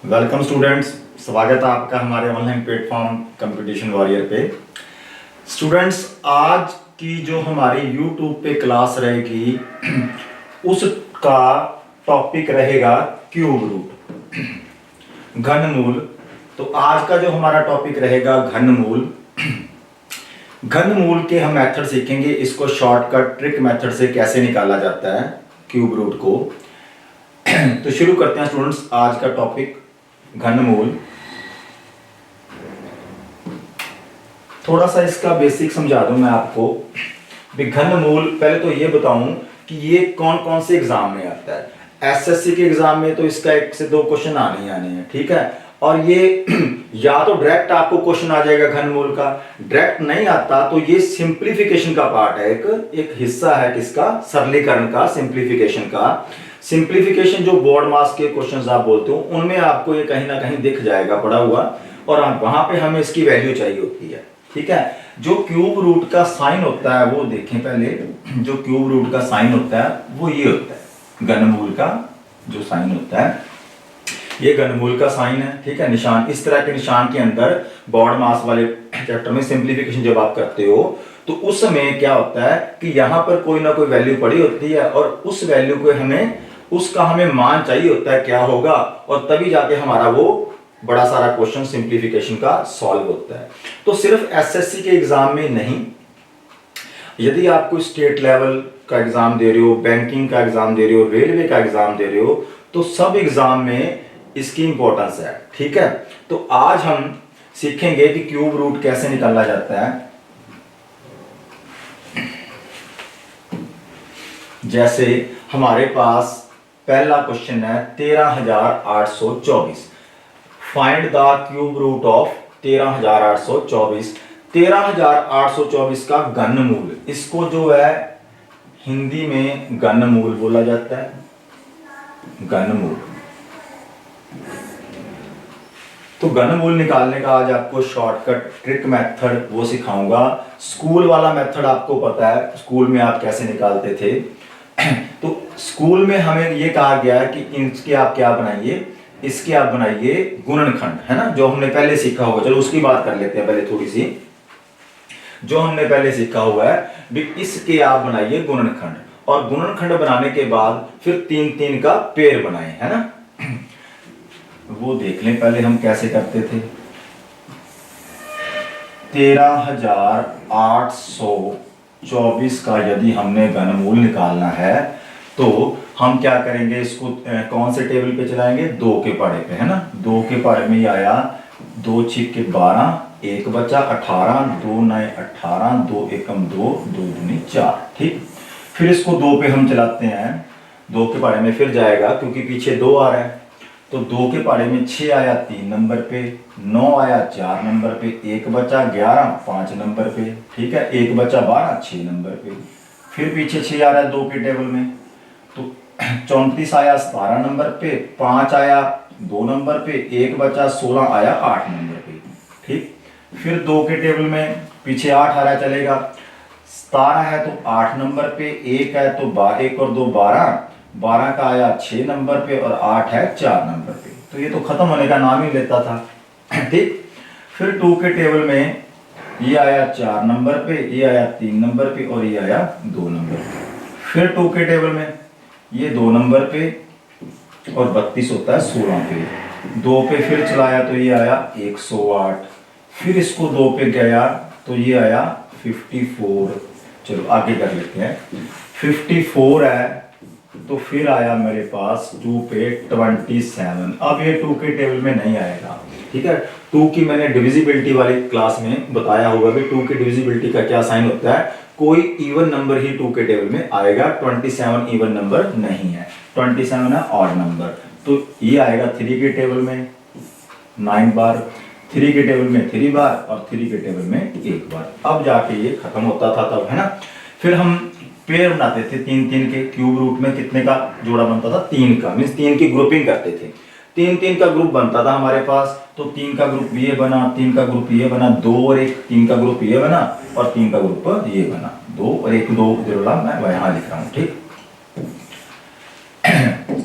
Welcome students, स्वागत है आपका हमारे ऑनलाइन प्लेटफॉर्म कंपटीशन वॉरियर पे। स्टूडेंट्स, आज की जो हमारी यूट्यूब पे क्लास रहेगी उसका टॉपिक रहेगा क्यूब रूट, घनमूल। तो आज का जो हमारा टॉपिक रहेगा घनमूल। घनमूल के हम मेथड सीखेंगे, इसको शॉर्टकट ट्रिक मेथड से कैसे निकाला जाता है क्यूब रूट को। तो शुरू करते हैं स्टूडेंट्स आज का टॉपिक घनमूल। थोड़ा सा इसका बेसिक समझा दूं मैं आपको। घनमूल पहले तो ये बताऊं कि ये कौन कौन से एग्जाम में आता है। एसएससी के एग्जाम में तो इसका 1 से 2 क्वेश्चन आने ही आने हैं, ठीक है। और ये या तो डायरेक्ट आपको क्वेश्चन आ जाएगा घनमूल का, डायरेक्ट नहीं आता तो ये सिंप्लीफिकेशन का पार्ट है, एक हिस्सा है किसका, सरलीकरण का, सिंप्लीफिकेशन का। सिंप्लीफिकेशन जो बोर्ड मास के क्वेश्चंस आप बोलते हो उनमें आपको ये कहीं ना कहीं दिख जाएगा पड़ा हुआ, और वहां पे हमें इसकी वैल्यू चाहिए होती है, ठीक है। जो क्यूब रूट का साइन होता है वो देखें पहले। जो क्यूब रूट का साइन होता है वो ये होता है, घनमूल का जो साइन होता है ये घनमूल का साइन है, ठीक है। निशान इस तरह के निशान के अंदर बोर्ड मास वाले चैप्टर में सिंप्लीफिकेशन जब आप करते हो तो उस समय क्या होता है कि यहां पर कोई ना कोई वैल्यू पड़ी होती है, और उस वैल्यू को हमें मान चाहिए होता है क्या होगा, और तभी जाके हमारा वो बड़ा सारा क्वेश्चन सिंप्लीफिकेशन का सॉल्व होता है। तो सिर्फ एसएससी के एग्जाम में नहीं, यदि आप कोई स्टेट लेवल का एग्जाम दे रहे हो, बैंकिंग का एग्जाम दे रहे हो, रेलवे का एग्जाम दे रहे हो, तो सब एग्जाम में इसकी इंपॉर्टेंस है, ठीक है। तो आज हम सीखेंगे कि क्यूब रूट कैसे निकाला जाता है। जैसे हमारे पास पहला क्वेश्चन है 13,824, find the cube root of 13,824। 13,824 का घनमूल, इसको जो है हिंदी में घनमूल बोला जाता है, घनमूल। तो घनमूल निकालने का आज आपको शॉर्टकट ट्रिक मेथड वो सिखाऊंगा। स्कूल वाला मेथड आपको पता है, स्कूल में आप कैसे निकालते थे। तो स्कूल में हमें ये कहा गया है कि इसके आप क्या बनाइए, इसके आप बनाइए गुणनखंड, है ना, जो हमने पहले सीखा होगा। चलो उसकी बात कर लेते हैं पहले थोड़ी सी, जो हमने पहले सीखा हुआ है भी इसके आप बनाइए गुणनखंड, और गुणनखंड बनाने के बाद फिर 3-3 का पेड़ बनाए, है ना। वो देख लें पहले हम कैसे करते थे। 13,824 का यदि हमने घनमूल निकालना है तो हम क्या करेंगे, इसको कौन से टेबल पे चलाएंगे, 2 के पहाड़े पे, है ना। 2 के पहाड़े में ये आया 2 छिक्के 12, 1 बचा 18, 2 9 18, 2 एकम 2, 2 दूनी 4, ठीक। फिर इसको 2 पे हम चलाते हैं, 2 के पहाड़े में फिर जाएगा क्योंकि पीछे 2 आ रहा है, तो 2 के पहाड़े में 6 आया 3 नंबर पे, 9 आया 4 नंबर पे, 1 बचा 11 5 नंबर पे, ठीक है, 1 बचा 12 6 नंबर पे। फिर पीछे 6 आ रहा है 2 के टेबल में, तो 34 आया 17 नंबर पे, 5 आया 2 नंबर पे, 1 बचा 16 आया 8 नंबर पे, ठीक। फिर 2 के टेबल में पीछे 8 आ रहा चलेगा, 17 है तो 8 नंबर पे, 1 है तो 1 और 2 12, 12 का आया 6 नंबर पे, और 8 है 4 नंबर पे। तो ये तो खत्म होने का नाम ही लेता था, ठीक। फिर 2 के टेबल में ये आया 4 नंबर पे, ये आया 3 नंबर पे, और ये आया 2 नंबर पे। फिर 2 के टेबल में ये 2 नंबर पे, और 32 होता है 16 पे। 2 पे फिर चलाया तो ये आया 108, फिर इसको 2 पे गया तो ये आया 54। चलो आगे कर लेते हैं। 54 है तो फिर आया मेरे पास 2 पे 27। अब ये 2 के टेबल में नहीं आएगा, ठीक है। 2 की मैंने डिविजिबिलिटी वाली क्लास में बताया होगा कि 2 की डिविजिबिलिटी का क्या साइन होता है। कोई इवन नंबर ही 2 के टेबल में आएगा, 27 इवन नंबर नहीं है, 27 है ऑड नंबर। तो ये आएगा 3 के टेबल में 9 बार, 3 के टेबल में 3 बार, और 3 के टेबल में 1 बार। अब जाके ये खत्म होता था तब, है ना। फिर हम पेयर बनाते थे 3-3 के। क्यूब रूट में कितने का जोड़ा बनता था, 3 का, मीन्स 3 की ग्रुपिंग करते थे। 3-3 का ग्रुप बनता था हमारे पास, तो 3 का ग्रुप ये बना, 3 का ग्रुप ये बना, 2 और 1, 3 का ग्रुप ये बना, और 3 का ग्रुप ये बना, 2 और 1 2 जोड़ा मैं यहाँ लिख रहा हूँ, ठीक।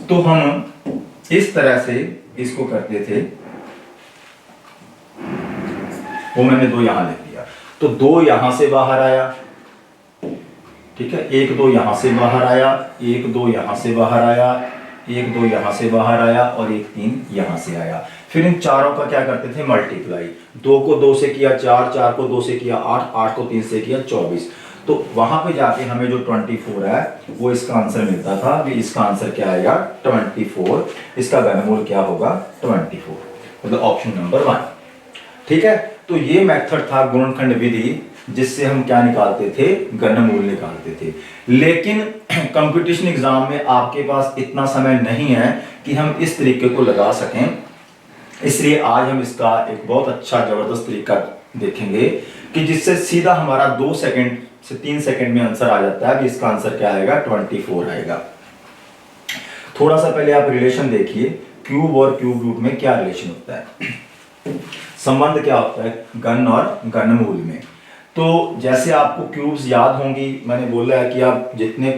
तो हम इस तरह से इसको करते थे, वो मैंने 2 यहां लिख दिया, तो 2 यहां से बाहर आया, ठीक है, 1 2 यहां से बाहर आया, 1 2 यहां से बाहर आया, 1 2 यहां से बाहर आया और 1 3 यहां से आया। फिर इन चारों का क्या करते थे, मल्टीप्लाई, 2 को 2 से किया 4, 4 को 2 से किया 8, 8 को 3 से किया 24, तो वहां पे जाके हमें जो 24 है वो इसका आंसर मिलता था। भी इसका आंसर क्या आएगा 24, इसका घनमूल क्या होगा 24, मतलब ऑप्शन नंबर 1, ठीक है। तो ये मेथड था गुणनखंड विधि, जिससे हम क्या निकालते थे, घनमूल निकालते थे। लेकिन कंपटीशन एग्जाम में आपके पास इतना समय नहीं है कि हम इस तरीके को लगा सकें, इसलिए आज हम इसका एक बहुत अच्छा जबरदस्त तरीका देखेंगे कि जिससे सीधा हमारा 2 सेकंड से 3 सेकंड में आंसर आ जाता है। इसका आंसर क्या आएगा 24 आएगा। थोड़ा सा पहले आप रिलेशन देखिए, क्यूब और क्यूब रूट में क्या रिलेशन होता है, संबंध क्या होता है घन और घनमूल में। तो जैसे आपको क्यूब्स याद होंगी, मैंने बोला है कि आप जितने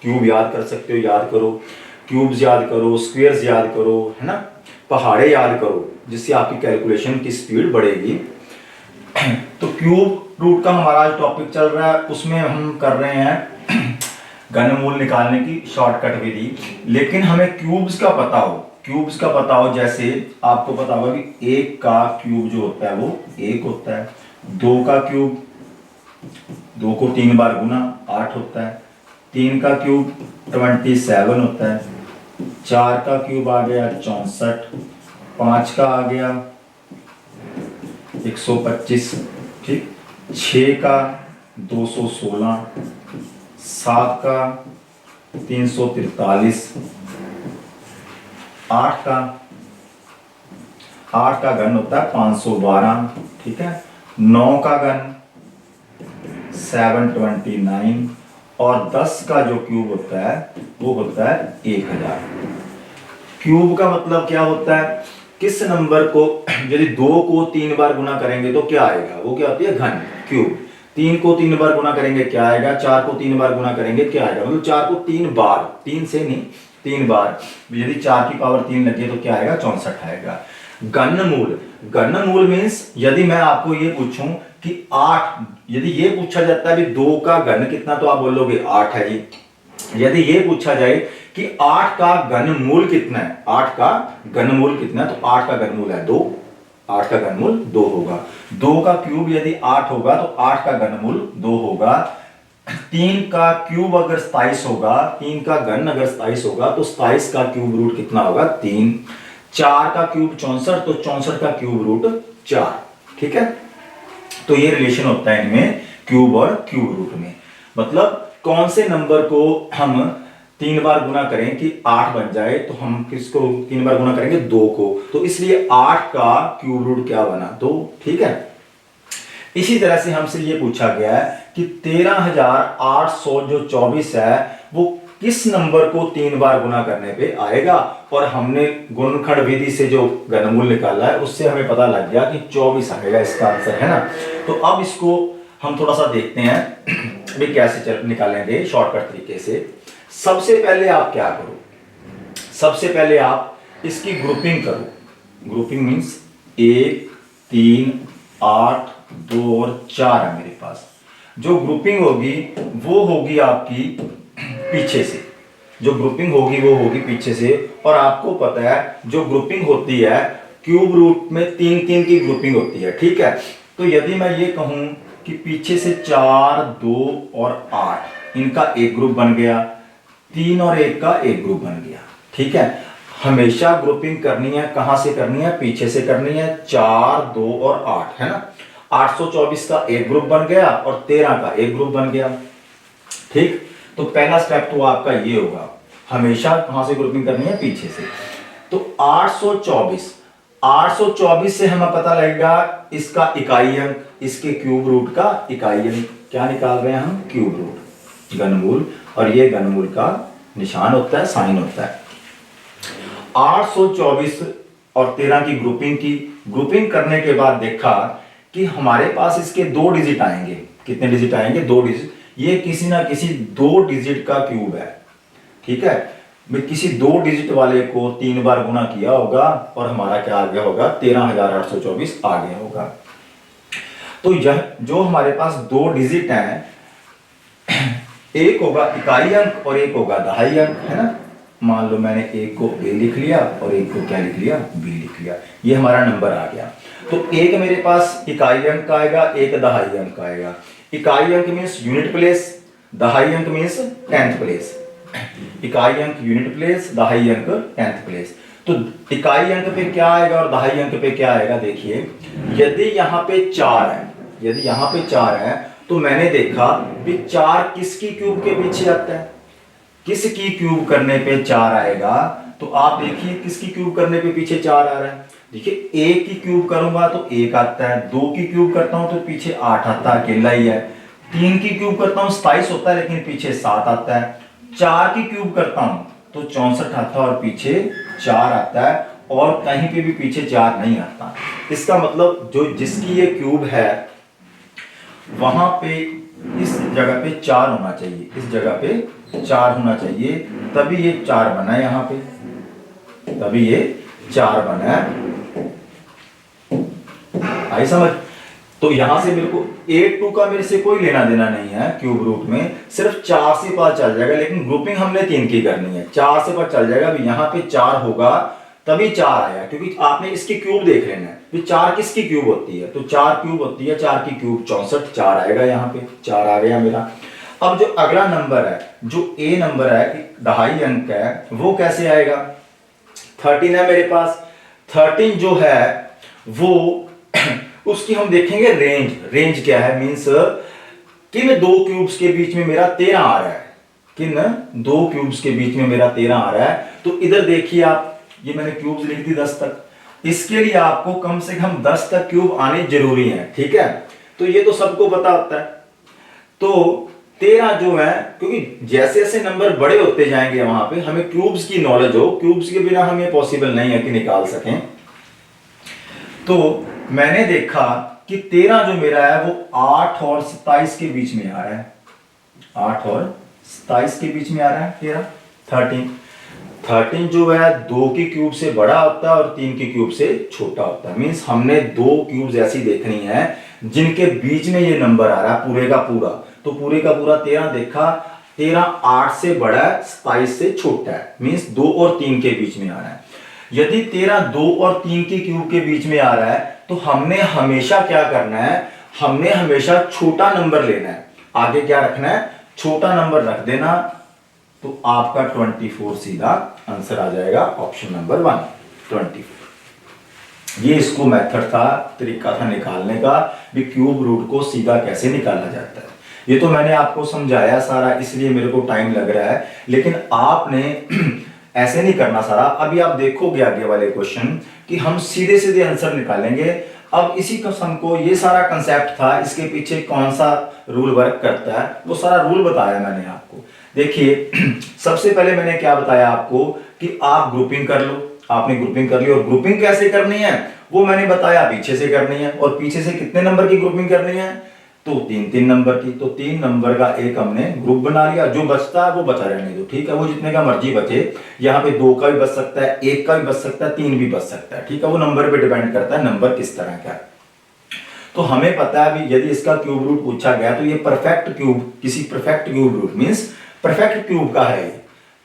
क्यूब याद कर सकते हो याद करो, क्यूब्स याद करो, स्क्वायर्स याद करो, है ना, पहाड़े याद करो, जिससे आपकी कैलकुलेशन की स्पीड बढ़ेगी। तो क्यूब रूट का हमारा आज टॉपिक चल रहा है, उसमें हम कर रहे हैं घनमूल निकालने की शॉर्टकट विधि। लेकिन हमें क्यूब्स का पता हो, क्यूब्स का पता हो, जैसे आपको पता होगा कि 1 का क्यूब जो होता है वो 1 होता है, 2 का क्यूब 2 को 3 बार गुना 8 होता है, 3 का क्यूब 27 होता है, 4 का क्यूब आ गया 64, 5 का आ गया 125, ठीक, 6 का 216, 7 का 343, 8 का घन होता है 512, ठीक है, 9 का घन 729 और 10 का जो क्यूब होता है वो होता है 1000। क्यूब का मतलब क्या होता है, किस नंबर को यदि 2 को 3 बार गुना करेंगे तो क्या आएगा, वो क्या होती है घन क्यूब। 3 को 3 बार गुना करेंगे क्या आएगा, 4 को 3 बार गुना करेंगे क्या आएगा, मतलब 4 को 3 बार, 3 से नहीं 3 बार, यदि 4 की पावर 3 लगे तो क्या आएगा 64 आएगा। घनमूल, घनमूल मीन्स यदि मैं आपको ये पूछूं कि 8, यदि ये पूछा जाता है कि 2 का घन कितना तो आप बोलोगे 8 है जी। यदि ये पूछा जाए कि 8 का घनमूल कितना है, 8 का घनमूल कितना है, तो 8 का घनमूल है 2, 8 का घनमूल 2 होगा। 2 का क्यूब यदि 8 होगा तो 8 का घनमूल 2 होगा। 3 का क्यूब अगर 27 होगा, 3 का घन अगर 27 होगा तो 27 का क्यूब रूट कितना होगा 3। 4 का क्यूब 64, तो 64 का क्यूब रूट 4, ठीक है। तो ये रिलेशन होता है इनमें क्यूब और क्यूब रूट में, मतलब कौन से नंबर को हम 3 बार गुना करें कि 8 बन जाए, तो हम किसको 3 बार गुना करेंगे 2 को, तो इसलिए 8 का क्यूब रूट क्या बना 2, ठीक है। इसी तरह से हमसे ये पूछा गया है कि 13800 जो 24 है वो किस नंबर को 3 बार गुना करने पे आएगा, और हमने गुणनखंड विधि से जो घनमूल निकाला है उससे हमें पता लग गया कि 24 आएगा इसका आंसर, है ना। तो अब इसको हम थोड़ा सा देखते हैं भी कैसे निकालेंगे शॉर्टकट तरीके से। सबसे पहले आप क्या करो, सबसे पहले आप इसकी ग्रुपिंग करो। ग्रुपिंग मीन्स 1 3 8 2 और 4 है मेरे पास। जो ग्रुपिंग होगी वो होगी आपकी पीछे से, जो ग्रुपिंग होगी वो होगी पीछे से। और आपको पता है जो ग्रुपिंग होती है क्यूब रूट में 3 3 की ग्रुपिंग होती है, ठीक है। तो यदि मैं ये कहूं कि पीछे से 4 2 और 8 इनका एक ग्रुप बन गया, 3 और 1 का एक ग्रुप बन गया, ठीक है। हमेशा ग्रुपिंग करनी है, कहां से करनी है, पीछे से करनी है। 4 2 और 8 है ना, 824 का एक ग्रुप बन गया और 13 का एक ग्रुप बन गया, ठीक। तो पहला स्टेप तो आपका ये होगा, हमेशा कहां से ग्रुपिंग करनी है, पीछे से। तो 824 से हमें पता लगेगा इसका इकाई अंक, इसके क्यूब रूट का इकाई अंक। क्या निकाल रहे हैं हम, क्यूब रूट, घनमूल, और ये घनमूल का निशान होता है, साइन होता है। 824 और 13 की ग्रुपिंग करने के बाद देखा कि हमारे पास इसके 2 डिजिट आएंगे। कितने डिजिट आएंगे, 2 डिजिट। ये किसी ना किसी 2 डिजिट का क्यूब है, ठीक है। में किसी 2 डिजिट वाले को 3 बार गुना किया होगा और हमारा क्या आ गया होगा, 13,824 आ गया होगा। तो यह जो हमारे पास 2 डिजिट हैं, एक होगा इकाई अंक और एक होगा दहाई अंक, है ना। मान लो मैंने एक को ए लिख लिया और एक को क्या लिख लिया, बी लिख लिया, ये हमारा नंबर आ गया। तो एक मेरे पास इकाई अंक आएगा, एक दहाई अंक आएगा। इकाई अंक मीन्स यूनिट प्लेस, दहाई अंक मीन्स टेंथ प्लेस। इकाई अंक यूनिट प्लेस, दहाई अंक टेंथ प्लेस। तो इकाई अंक पे क्या आएगा और दहाई अंक पे क्या आएगा, देखिए यदि यहाँ पे 4 है, यदि यहाँ पे 4 है तो मैंने देखा कि 4 किसकी क्यूब के पीछे आता है, किसकी क्यूब करने पे 4 आएगा। तो आप देखिए किसकी क्यूब करने पे पीछे 4 आ रहा है, देखिए एक की क्यूब करूंगा तो 1 आता है, 2 की क्यूब करता हूं तो पीछे 8 आता है, अकेला ही है। 3 की क्यूब करता हूं 27 होता है लेकिन पीछे 7 आता है। 4 की क्यूब करता हूं तो 64 आता है और पीछे 4 आता है, और कहीं पे भी पीछे 4 नहीं आता। इसका मतलब जो जिसकी ये क्यूब है वहां पे इस जगह पे 4 होना चाहिए, इस जगह पे 4 होना चाहिए, तभी ये 4 बना है, यहाँ पे तभी ये 4 बना है। आई समझ। तो यहां से मेरे को 8 2 का मेरे से कोई लेना देना नहीं है क्यूब रूट में, सिर्फ 4 से पता चल जाएगा, लेकिन ग्रुपिंग हमने 3 की करनी है। 4 से पता चल जाएगा भी यहाँ पे 4 होगा तभी 4 आया, क्योंकि आपने इसकी क्यूब देख लेना है कि 4 किसकी क्यूब होती है। तो 4 क्यूब होती है, 4 की क्यूब 64, 4 आएगा, यहाँ पे 4 आ गया मेरा। अब जो अगला नंबर है, जो ए नंबर है, दहाई अंक है, वो कैसे आएगा। 13 है मेरे पास। 13 जो है वो उसकी हम देखेंगे रेंज। रेंज क्या है, मीन्स किन 2 क्यूब्स के बीच में मेरा 13 आ रहा है, किन 2 क्यूब्स के बीच में मेरा 13 आ रहा है। तो इधर देखिए आप, ये मैंने क्यूब्स लिख दी 10 तक, इसके लिए आपको कम से कम 10 तक क्यूब आने जरूरी है, ठीक है। तो ये तो सबको पता होता है। तो 13 जो है, क्योंकि जैसे जैसे नंबर बड़े होते जाएंगे वहां पे हमें क्यूब्स की नॉलेज हो, क्यूब्स के बिना हमें पॉसिबल नहीं है कि निकाल सकें। तो मैंने देखा कि 13 जो मेरा है वो 8 और 27 के बीच में आ रहा है, 8 और 27 के बीच में आ रहा है 13। 13 जो है 2 की क्यूब से बड़ा होता है और 3 की क्यूब से छोटा होता है। मीन्स हमने 2 क्यूब्स ऐसी देखनी है जिनके बीच में ये नंबर आ रहा है पूरे का पूरा। तो पूरे का पूरा 13 देखा, 13 8 से बड़ा है, 27 से छोटा है, मीन्स 2 और 3 के बीच में आ रहा है। यदि 13 2 और 3 की क्यूब के बीच में आ रहा है तो हमने हमेशा क्या करना है, हमने हमेशा छोटा नंबर लेना है। आगे क्या रखना है, छोटा नंबर रख देना, तो आपका 24 सीधा आंसर आ जाएगा, ऑप्शन नंबर 1 24। ये इसको मेथड था, तरीका था निकालने का भी क्यूब रूट को सीधा कैसे निकाला जाता है। ये तो मैंने आपको समझाया सारा, इसलिए मेरे को टाइम लग रहा है, लेकिन आपने ऐसे नहीं करना सारा। अभी आप देखोगे आगे वाले क्वेश्चन कि हम सीधे सीधे आंसर निकालेंगे। अब इसी किस्म को, ये सारा कंसेप्ट था, इसके पीछे कौन सा रूल वर्क करता है वो सारा रूल बताया मैंने आपको। देखिए सबसे पहले मैंने क्या बताया आपको कि आप ग्रुपिंग कर लो, आपने ग्रुपिंग कर ली, और ग्रुपिंग कैसे करनी है वो मैंने बताया, पीछे से करनी है। और पीछे से कितने नंबर की ग्रुपिंग करनी है, तो 3 नंबर की। तो 3 नंबर का एक हमने ग्रुप बना लिया, जो बचता है वो बचा रहने दो, ठीक है, वो जितने का मर्जी बचे। यहाँ पे 2 का भी बच सकता है, 1 का भी बच सकता है, 3 भी बच सकता है, ठीक है, वो नंबर पे डिपेंड करता है नंबर किस तरह का है। तो हमें पता है भी यदि इसका क्यूब रूट पूछा गया तो ये परफेक्ट क्यूब, किसी perfect cube root means perfect cube का है।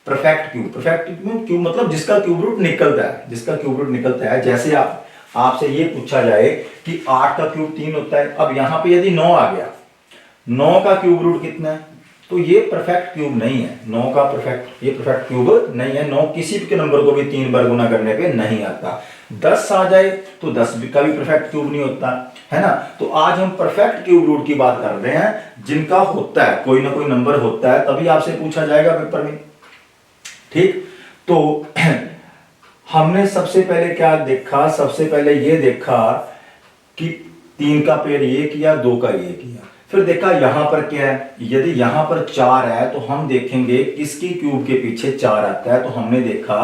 परफेक्ट क्यूब मतलब जिसका क्यूब रूट निकलता है, जिसका क्यूब रूट निकलता है। जैसे आपसे ये पूछा जाए कि 8 का क्यूब 3 होता है, अब यहाँ पे यदि 9 आ गया, 9 का क्यूब रूट कितना है, तो ये परफेक्ट क्यूब नहीं है। 9 का ये परफेक्ट क्यूब नहीं है। 9 किसी के नंबर को भी 3 बार गुना करने पे नहीं आता। 10 आ जाए तो 10 का भी परफेक्ट क्यूब नहीं होता, है ना। तो आज हम परफेक्ट क्यूब रूट की बात कर रहे हैं, जिनका होता है, कोई ना कोई नंबर होता है, तभी आपसे पूछा जाएगा पेपर में, ठीक। तो हमने सबसे पहले क्या देखा, सबसे पहले ये देखा कि 3 का पेयर ये किया, 2 का ये किया। फिर देखा यहां पर क्या है, यदि यहां पर 4 है तो हम देखेंगे किसकी क्यूब के पीछे 4 आता है। तो हमने देखा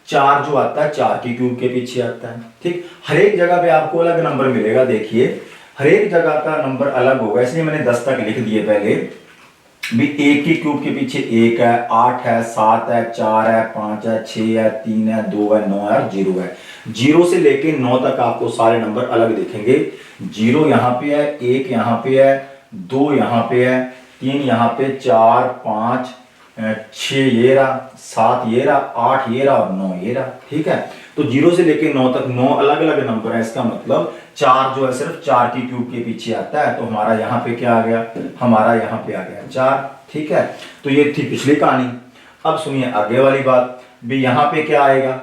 4 जो आता है 4 की क्यूब के पीछे आता है, ठीक। हर एक जगह पे आपको अलग नंबर मिलेगा, देखिए हर एक जगह का नंबर अलग होगा, इसलिए मैंने 10 तक लिख दिए पहले। भी 1 की क्यूब के पीछे 1 है, 8 है, 7 है, 4 है, 5 है, 6 है, 3 है, 2 है, 9 है और 0 है। 0 से लेके 9 तक आपको सारे नंबर अलग दिखेंगे। 0 यहाँ पे है, 1 यहाँ पे है, 2 यहाँ पे है, 3 यहाँ पे, 4, 5, 6 ये रहा, 7 ये रहा, 8 ये रहा और 9 ये रहा। ठीक है, तो 0 से लेके 9 तक 9 अलग अलग नंबर है। इसका मतलब 4 जो है सिर्फ 4 की क्यूब के पीछे आता है, तो हमारा यहाँ पे क्या आ गया, हमारा यहाँ पे आ गया 4। ठीक है, तो ये थी पिछली कहानी। अब सुनिए आगे वाली बात भी। यहाँ पे क्या आएगा,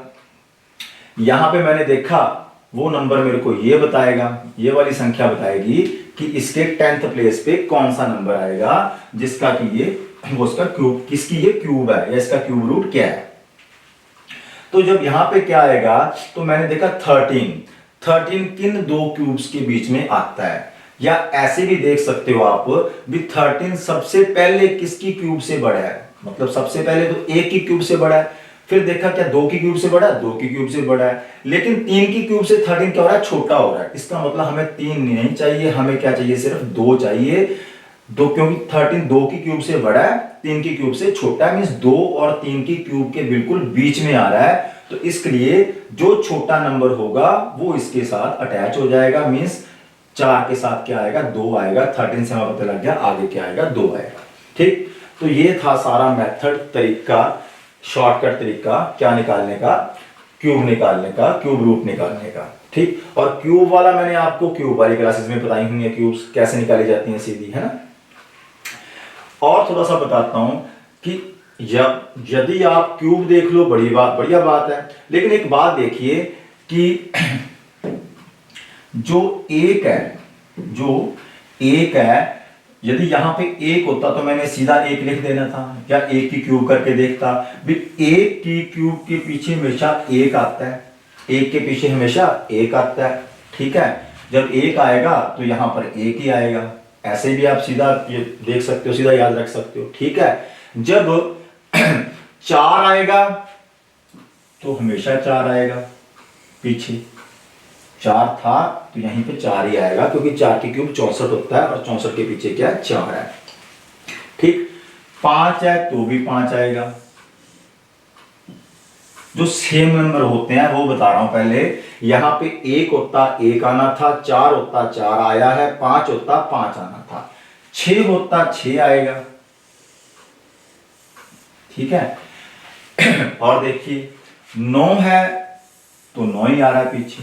यहाँ पे मैंने देखा वो नंबर मेरे को ये बताएगा, ये वाली संख्या बताएगी कि इसके 10th प्लेस पे कौन सा नंबर आएगा जिसका कि ये वो इसका क्यूब, किसकी ये क्यूब है या इसका क्यूब रूट क्या है। तो जब यहां पे क्या आएगा, तो मैंने देखा 13 किन दो क्यूब्स के बीच में आता है, या ऐसे भी देख सकते हो आप भी 13 सबसे पहले किसकी क्यूब से बड़ा है, मतलब सबसे पहले तो 1 की क्यूब से बड़ा है, फिर देखा क्या 2 की क्यूब से बड़ा है, 2 की क्यूब से बड़ा है, लेकिन 3 की क्यूब से 13 क्या हो रहा है, छोटा हो रहा है। इसका मतलब हमें 3 नहीं चाहिए, हमें क्या चाहिए, सिर्फ 2 चाहिए। 2 क्योंकि 13 2 की क्यूब से बड़ा है, 3 की क्यूब से छोटा है, मींस 2 और 3 की क्यूब के बिल्कुल बीच में आ रहा है। तो इसके लिए जो छोटा नंबर होगा वो इसके साथ अटैच हो जाएगा, मींस 4 के साथ क्या आएगा, 2 आएगा। 13 से हमें पता लग गया आगे क्या आएगा, 2 आएगा। ठीक, तो ये था सारा मेथड, तरीका, शॉर्टकट तरीका क्या निकालने का, क्यूब निकालने का, क्यूब रूट निकालने का। ठीक, और क्यूब वाला मैंने आपको क्यूब वाली क्लासेस में बताई हुई है, क्यूब्स कैसे निकाली जाती हैं सीधी, है ना। और थोड़ा सा बताता हूं कि यदि आप क्यूब देख लो बढ़िया बात है, लेकिन एक बात देखिए कि जो एक है, यदि यहां पे 1 होता तो मैंने सीधा 1 लिख देना था, क्या 1 की क्यूब करके देखता भी। 1 की क्यूब के पीछे हमेशा 1 आता है, 1 के पीछे हमेशा 1 आता है। ठीक है, जब 1 आएगा तो यहां पर 1 ही आएगा। ऐसे भी आप सीधा ये देख सकते हो, सीधा याद रख सकते हो। ठीक है, जब 4 आएगा तो हमेशा 4 आएगा, पीछे 4 था तो यहीं पे 4 ही आएगा, क्योंकि 4 की क्यूब 64 होता है और 64 के पीछे क्या है, 4 है। ठीक, 5 है तो भी 5 आएगा। जो सेम नंबर होते हैं वो बता रहा हूं पहले। यहां पे 1 होता 1 आना था, 4 होता 4 आया है, 5 होता 5 आना था, 6 होता 6 आएगा। ठीक है, और देखिए 9 है तो 9 ही आ रहा है पीछे,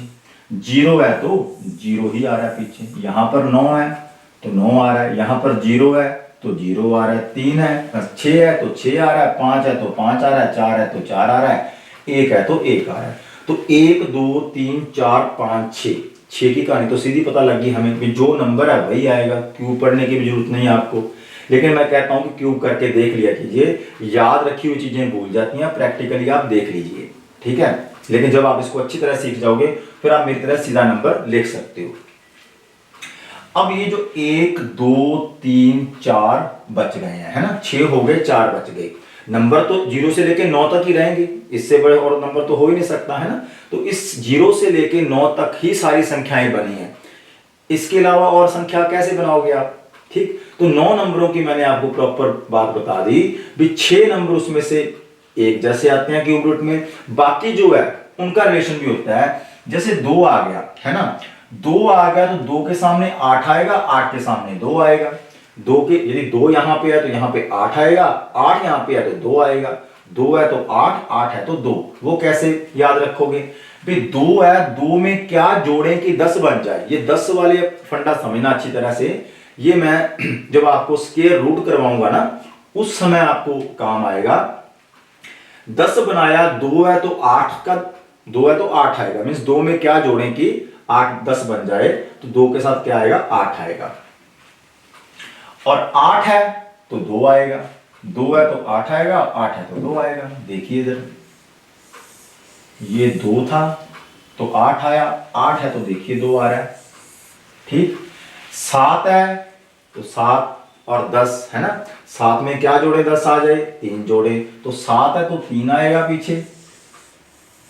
0 है तो 0 ही आ रहा है पीछे। यहां पर 9 है तो 9 आ रहा है, यहां पर 0 है तो 0 आ रहा है, 3 है 6 है तो 6 आ रहा है, 5 है तो 5 आ रहा है, 4 है तो 4 आ रहा है, 1 है तो 1 आ रहा है। तो 1 2 3 4 5 6 की कहानी तो सीधी पता लगी हमें कि जो नंबर है वही आएगा। क्यूब पढ़ने की भी जरूरत नहीं है आपको, लेकिन मैं कहता हूं कि क्यूब करके देख लिया कीजिए, याद रखी हुई चीजें भूल जाती हैं, प्रैक्टिकली आप देख लीजिए। ठीक है, लेकिन जब आप इसको अच्छी तरह सीख जाओगे फिर आप मेरी तरह सीधा नंबर लिख सकते हो। अब ये जो 1 2 3 4 बच गए हैं, है ना, 6 हो गए, 4 बच गए। नंबर तो 0 से लेके 9 तक ही रहेंगे, इससे बड़े और नंबर तो हो ही नहीं सकता, है ना। तो इस 0 से लेके 9 तक ही सारी संख्याएं बनी हैं, इसके अलावा और संख्या कैसे बनाओगे आप। ठीक, तो 9 नंबरों की मैंने आपको प्रॉपर बात बता दी भी। 6 नंबर उसमें से एक जैसे आते हैं क्यूब रूट में, बाकी जो है उनका रिलेशन भी होता है। जैसे 2 आ गया, है ना, 2 आ गया तो 2 के सामने 8 आएगा, 8 के सामने 2 आएगा। 2 के यदि 2 यहां पे है तो यहां पे 8 आएगा, 8 यहां पे है तो 2 आएगा, 2 है तो 8, 8 है तो 2। वो कैसे याद रखोगे भी, 2 है, 2 में क्या जोड़ें कि 10 बन जाए। ये 10 वाले फंडा समझना अच्छी तरह से, ये मैं जब आपको स्क्वायर रूट करवाऊंगा ना उस समय आपको काम आएगा। 10 बनाया, 2 है तो 8 का 2 है तो 8 आएगा, मींस 2 में क्या जोड़ें कि 8 10 बन जाए, तो 2 के साथ क्या आएगा, 8 आएगा। और 8 है तो 2 आएगा, 2 है तो 8 आएगा, 8 है तो 2 आएगा। देखिए इधर ये 2 था तो 8 आया, 8 है तो देखिए 2 आ रहा है। ठीक, 7 है तो 7 और 10 है ना, 7 में क्या जोड़े 10 आ जाए, 3 जोड़े, तो 7 है तो 3 आएगा पीछे,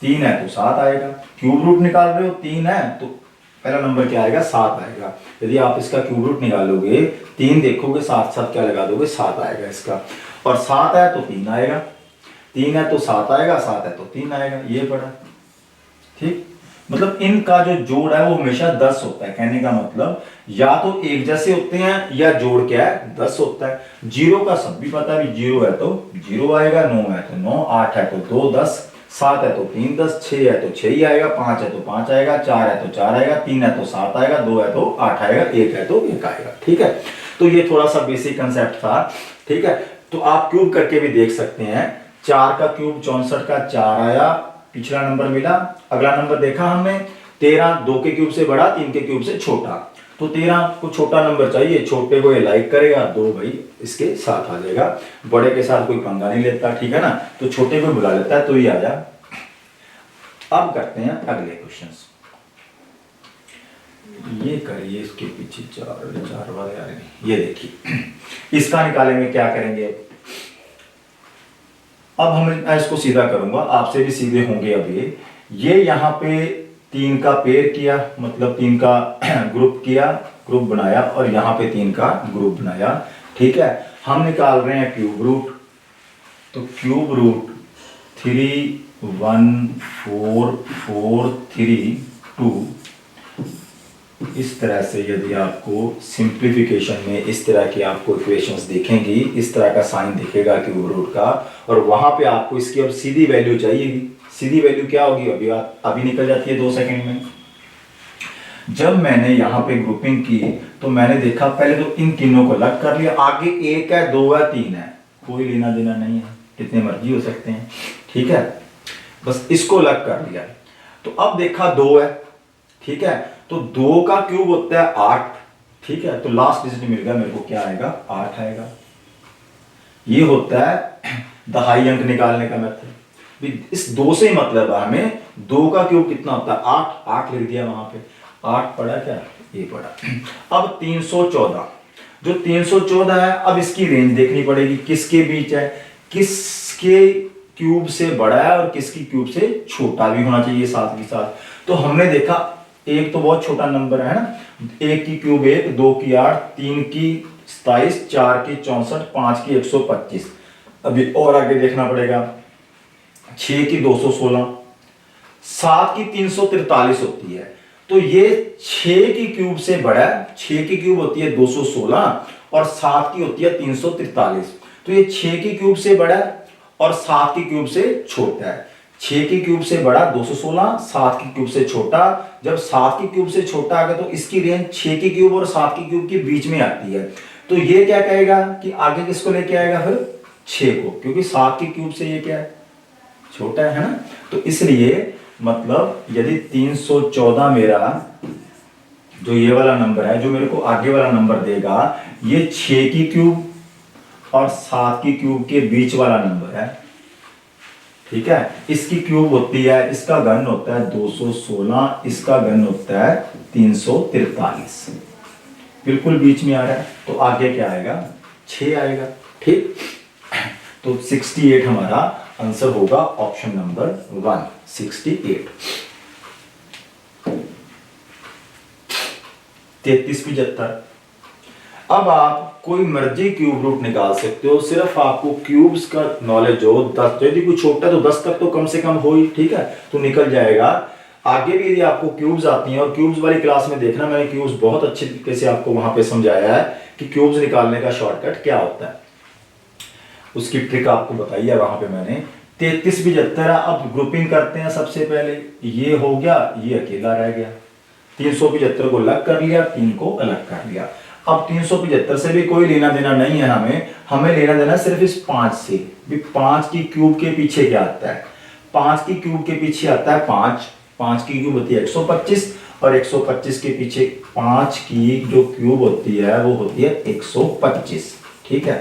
3 है तो 7 आएगा। क्यूब रूट निकाल रहे हो, 3 है तो पहला नंबर क्या आएगा, 7 आएगा। यदि आप इसका क्यूब रूट निकालोगे, 3 देखोगे, साथ साथ क्या लगा दोगे, 7 आएगा इसका। और 7 है तो 3 आएगा, 3 है तो 7 आएगा, 7 है तो 3 आएगा, ये पड़ा। ठीक, मतलब इनका जो जोड़ है वो हमेशा 10 होता है। कहने का मतलब या तो एक जैसे होते हैं या जोड़ क्या है, 10 होता है। जीरो का सब भी पता है, 0 है तो 0 आएगा, 9 है तो 9, 8 है तो 2 10, 7 है तो 3 10, 6 है तो 6 ही आएगा, 5 है तो 5 आएगा, 4 है तो 4 आएगा, 3 है तो 7 आएगा, 2 है तो 8 आएगा, 1 है तो 1 आएगा। ठीक है, तो ये थोड़ा सा बेसिक कंसेप्ट था। ठीक है, तो आप क्यूब करके भी देख सकते हैं। 4 का क्यूब 64 का 4 आया, पिछला नंबर मिला। अगला नंबर देखा हमने 13, 2 के क्यूब से बड़ा, 3 के क्यूब से छोटा। तो 13 को छोटा नंबर चाहिए, छोटे को ये लाइक करेगा, 2 भाई इसके साथ आ जाएगा, बड़े के साथ कोई पंगा नहीं लेता। ठीक है ना, तो छोटे को बुला लेता है, तो ये आ जा। अब करते हैं अगले क्वेश्चंस। ये करिए, इसके पीछे 4 वाले आ रहे हैं, ये देखिए इसका निकालेंगे, क्या करेंगे। अब मैं इसको सीधा करूंगा, आपसे भी सीधे होंगे। अब ये यहाँ पे 3 का पेयर किया, मतलब 3 का ग्रुप किया, ग्रुप बनाया, और यहाँ पे 3 का ग्रुप बनाया। ठीक है, हम निकाल रहे हैं क्यूब रूट। तो क्यूब रूट 3 1 4 4 3 2, इस तरह से यदि आपको सिंप्लीफिकेशन में इस तरह की आपको इक्वेशंस दिखेंगी, इस तरह का साइन दिखेगा क्यूब रूट का, और वहां पे आपको इसकी अब सीधी वैल्यू चाहिएगी। सीधी वैल्यू क्या होगी, अभी निकल जाती है 2 सेकंड में। जब मैंने यहाँ पे ग्रुपिंग की तो मैंने देखा, पहले तो इन तीनों को अलग कर लिया, आगे 1 है 2 है 3 है, कोई लेना देना नहीं है, कितने मर्जी हो सकते हैं। ठीक है, बस इसको अलग कर लिया। तो अब देखा 2 है। ठीक है, तो 2 का क्यूब होता है 8। ठीक है, तो लास्ट डिजिट मिल गया मेरे को, क्या आएगा, 8 आएगा। ये होता है दहाई अंक निकालने का मेथड। इस 2 से ही मतलब है हमें 2 का क्यूब कितना होता है, 8। 8 लिख दिया वहां पे, 8 पड़ा, क्या ये पड़ा। अब 314, जो 314 है, अब इसकी रेंज देखनी पड़ेगी, किसके बीच है, किसके क्यूब से बड़ा है और किसकी क्यूब से छोटा भी होना चाहिए साथ के साथ। तो हमने देखा एक तो बहुत छोटा नंबर है ना, 1 की क्यूब 1, 2 की 8, 3 की 27, 4 की 64, 5 की 125। अभी और आगे देखना पड़ेगा, 6 की 216, 7 की 343 होती है। तो ये 6 की क्यूब से बड़ा है, 6 की क्यूब होती है 216 और 7 की होती है 343। तो ये 6 की क्यूब से बड़ा है और 7 की क्यूब से छोटा है। 6 की क्यूब से बड़ा 216, 7 की क्यूब से छोटा। जब 7 की क्यूब से छोटा आ गया तो इसकी रेंज 6 की क्यूब और 7 की क्यूब के बीच में आती है। तो ये क्या कहेगा कि आगे किसको लेके आएगा, फिर 6 को, क्योंकि 7 की क्यूब से ये क्या है, छोटा है ना। तो इसलिए मतलब यदि 314 मेरा जो ये वाला नंबर है, जो मेरे को आगे वाला नंबर देगा, ये 6 की क्यूब और 7 की क्यूब के बीच वाला नंबर है। ठीक है, इसकी क्यूब होती है, इसका घन होता है 216, इसका घन होता है 343, बिल्कुल बीच में आ रहा है। तो आगे क्या आएगा, 6 आएगा। ठीक, तो 68 हमारा आंसर होगा, ऑप्शन नंबर 1, 68। 3375। अब आप कोई मर्जी क्यूब रूट निकाल सकते हो, सिर्फ आपको क्यूब्स का नॉलेज हो। 10, यदि कोई छोटा तो 10 तक तो कम से कम हो ही। ठीक है, तो निकल जाएगा। आगे भी यदि आपको क्यूब्स आती हैं, और क्यूब्स वाली क्लास में देखना, मैंने क्यूब्स बहुत अच्छे तरीके से आपको वहां पे समझाया है कि क्यूब्स निकालने का शॉर्टकट क्या होता है, उसकी ट्रिक आपको बताई है वहां पे मैंने। 3375। अब ग्रुपिंग करते हैं। सबसे पहले ये हो गया, ये अकेला रह गया। 375 को अलग कर लिया, 3 को अलग कर लिया। अब 375 से भी कोई लेना देना नहीं है हमें लेना देना सिर्फ इस 5 से। 5 की क्यूब के पीछे क्या आता है, 5 की क्यूब के पीछे आता है 5। 5 की क्यूब होती है 125, और 125 के पीछे 5 की जो क्यूब होती है वो होती है 125। ठीक है,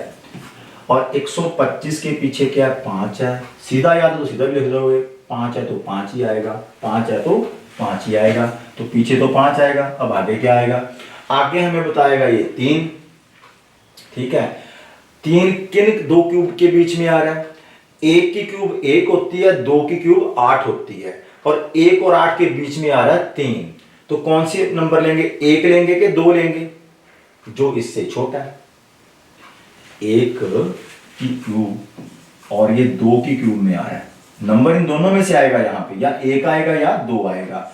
और 125 के पीछे क्या है, 5 है। सीधा याद तो सीधा भी लिख दोगे, 5 है तो 5 ही आएगा, 5 है तो 5 ही आएगा। तो पीछे तो 5 आएगा। अब आगे क्या आएगा, आगे हमें बताएगा ये 3। ठीक है, 3 किन 2 क्यूब के बीच में आ रहा है, 1 की क्यूब 1 होती है, 2 की क्यूब 8 होती है, और 1 और 8 के बीच में आ रहा है 3। तो कौन सी नंबर लेंगे, एक लेंगे कि दो लेंगे, जो इससे छोटा है। एक की क्यूब और ये दो की क्यूब में आया है, नंबर इन दोनों में से आएगा यहाँ पे, या एक आएगा या दो आएगा।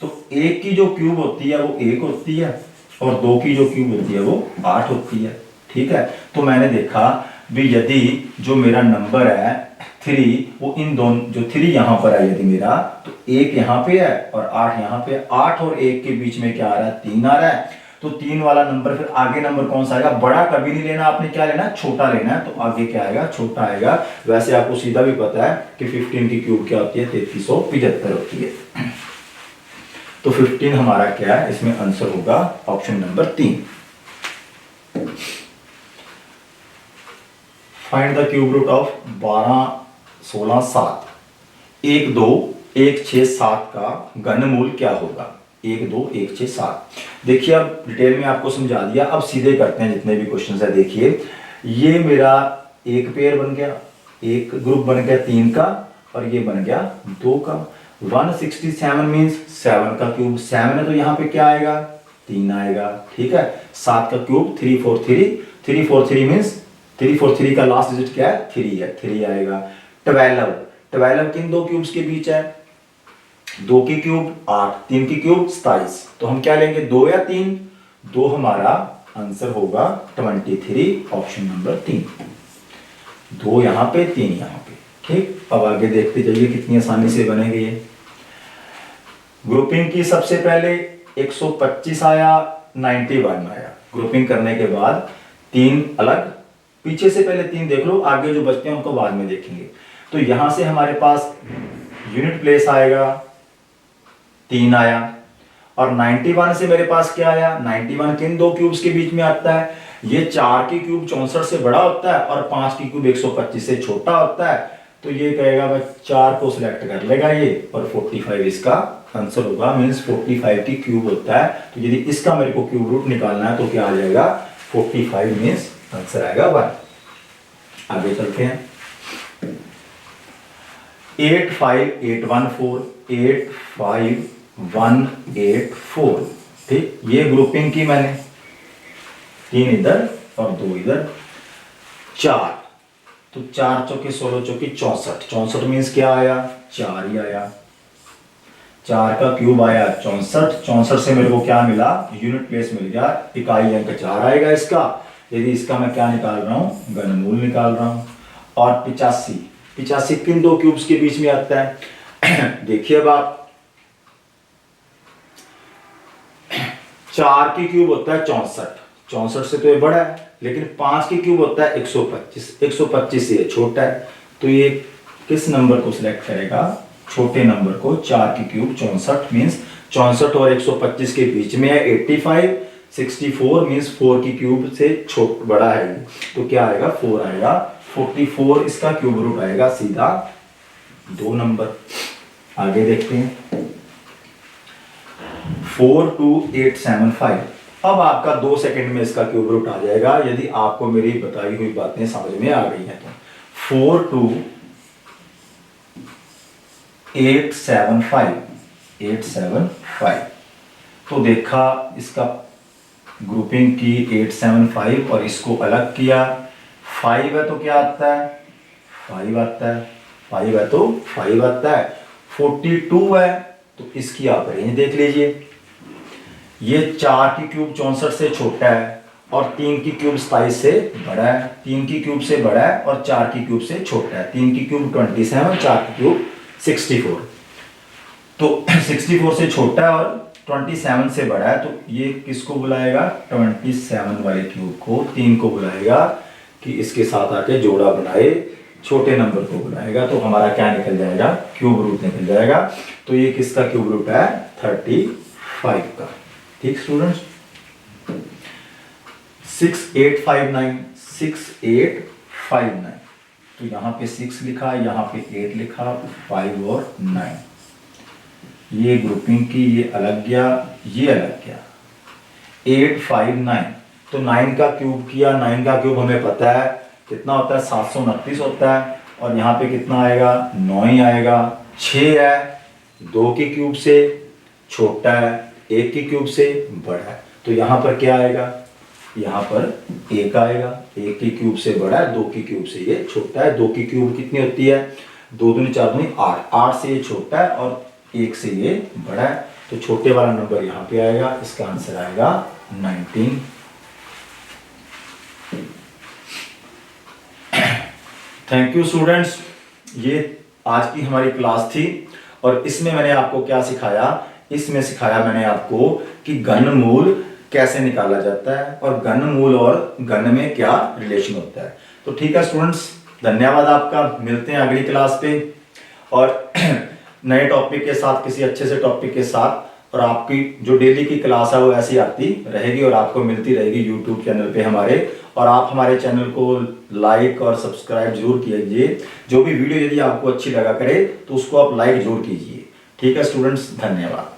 तो एक की जो क्यूब होती है वो एक होती है और दो की जो क्यूब होती है वो 8 होती है। ठीक है, तो मैंने देखा भी यदि जो मेरा नंबर है 3, वो इन दोनों, जो 3 यहाँ पर है यदि मेरा, तो एक यहाँ पे है और 8 यहाँ पे है। 8 और 1 के बीच में क्या आ रहा है, 3 आ रहा है। तो 3 वाला नंबर, फिर आगे नंबर कौन सा आएगा, बड़ा कभी नहीं लेना आपने, क्या लेना है, छोटा लेना है। तो आगे क्या आएगा, छोटा आएगा। वैसे आपको सीधा भी पता है कि 15 की क्यूब क्या होती है, 3375 होती है। तो 15 हमारा क्या है, इसमें आंसर होगा option number 3। Find the cube root of 12, 16, 7। 1, 2, 1, 6, 7 का घनमूल क्या होगा। 1, 2, 1, 6, 7। देखिए अब डिटेल में आपको समझा दिया, अब सीधे करते हैं जितने भी क्वेश्चन है। देखिए ये मेरा एक पेयर बन गया, एक ग्रुप बन गया 3 का, और ये बन गया 2 का। 167 मीन्स 7 का क्यूब, 7 है तो यहाँ पे क्या आएगा, 3 आएगा। ठीक है, 7 का क्यूब 343, 343 मीन्स 343 का लास्ट डिजिट क्या है, 3 है, 3 आएगा। 12, 12 किन दो क्यूब्स के बीच है, 2 की क्यूब 8, 3 की क्यूब 27। तो हम क्या लेंगे, 2 या 3, 2 हमारा आंसर होगा 23, ऑप्शन नंबर 3। 2 यहां पे, 3 यहां पे। ठीक, अब आगे देखते जाइए कितनी आसानी से बनेंगे ये। ग्रुपिंग की सबसे पहले 125 आया, 91 आया। ग्रुपिंग करने के बाद 3 अलग, पीछे से पहले 3 देख लो, आगे जो बचते हैं उनको बाद में देखेंगे। तो यहां से हमारे पास यूनिट प्लेस आएगा, 3 आया। और 91 से मेरे पास क्या आया, 91 किन दो क्यूब्स के बीच में आता है, ये 4 की क्यूब 64 से बड़ा होता है और 5 की क्यूब 125 से छोटा होता है। तो ये कहेगा भाई 4 को सिलेक्ट कर लेगा ये, और 45 इसका आंसर होगा। मींस 45 की क्यूब होता है। तो यदि इसका मेरे को क्यूब रूट निकालना है तो क्या आ जाएगा, 45 मींस आंसर आएगा 1। आगे चलते हैं। 85814, 85184। ठीक, ये ग्रुपिंग की मैंने, 3 इधर और 2 इधर। 4, तो 4 चौके 16 चौके 64, 64 मीन्स क्या आया, 4 ही आया। 4 का क्यूब आया 64, 64 से मेरे को क्या मिला, यूनिट प्लेस मिल गया, इकाई अंक 4 आएगा इसका। यदि इसका मैं क्या निकाल रहा हूं, घनमूल निकाल रहा हूं। और 85, 85 किन दो क्यूब्स के बीच में आता है, देखिए अब आप, 4 की क्यूब होता है 64, 64 से तो ये बड़ा है, लेकिन 5 की क्यूब होता है 125, 125 से ये छोटा है। तो ये किस नंबर को सिलेक्ट करेगा, छोटे नंबर को। 4 की क्यूब 64 मीन्स 64 और 125 के बीच में है 85, 64 मीन्स 4 की क्यूब से बड़ा है, तो क्या आएगा, 4 आएगा। 44 इसका क्यूब रूट आएगा सीधा 2 नंबर। आगे देखते हैं। 42875। अब आपका 2 सेकंड में इसका क्यूब रूट आ जाएगा यदि आपको मेरी बताई हुई बातें समझ में आ गई हैं तो। 42875, तो देखा इसका ग्रुपिंग की 875 और इसको अलग किया। 5 है तो क्या आता है, 5 आता है, 5 है तो 5 आता है। 42 है तो इसकी आप रेंज देख लीजिए। ये 4 की क्यूब 64 से छोटा है और 3 की क्यूब 27 से बड़ा है। 3 की क्यूब से बड़ा है और 4 की क्यूब से छोटा है। 3 की क्यूब 27, 4 की क्यूब 64। तो 64 से छोटा है और 27 से बड़ा है, तो ये किसको बुलाएगा, 27 वाले क्यूब को। 3 को बुलाएगा कि इसके साथ आके जोड़ा बनाए, छोटे नंबर को बुलाएगा। तो हमारा क्या निकल जाएगा, क्यूब रूट निकल जाएगा। तो ये किसका क्यूब रूट है, 35 का। ठीक स्टूडेंट्स। 6859, 6859, तो यहाँ पे 6 लिखा, यहाँ पे 8 लिखा, 5 और 9। ये ग्रुपिंग की, ये अलग गया, ये अलग गया। 859, तो 9 का क्यूब किया। 9 का क्यूब हमें पता है कितना होता है, 729 होता है। और यहाँ पे कितना आएगा, 9 ही आएगा। 6 है, 2 के क्यूब से छोटा है, 1 की क्यूब से बड़ा है, तो यहाँ पर क्या आएगा, यहाँ पर 1 आएगा। 1 की क्यूब से बड़ा है, 2 की क्यूब से ये छोटा है। 2 की क्यूब कितनी होती है, 2 दूनी 4 दूनी 8, 8 से ये छोटा है और 1 से ये बड़ा है, तो छोटे वाला नंबर यहाँ पे आएगा। इसका आंसर आएगा 19। थैंक यू स्टूडेंट्स, ये आज की हमारी क्लास थी और इसमें मैंने आपको क्या सिखाया, इसमें सिखाया मैंने आपको कि घनमूल कैसे निकाला जाता है और घनमूल और घन में क्या रिलेशन होता है। तो ठीक है स्टूडेंट्स, धन्यवाद आपका, मिलते हैं अगली क्लास पे और नए टॉपिक के साथ, किसी अच्छे से टॉपिक के साथ। और आपकी जो डेली की क्लास है वो ऐसी आती रहेगी और आपको मिलती रहेगी यूट्यूब चैनल पे हमारे। और आप हमारे चैनल को लाइक और सब्सक्राइब जरूर कीजिए। जो भी वीडियो यदि आपको अच्छी लगा करे तो उसको आप लाइक जरूर कीजिए। ठीक है स्टूडेंट्स, धन्यवाद।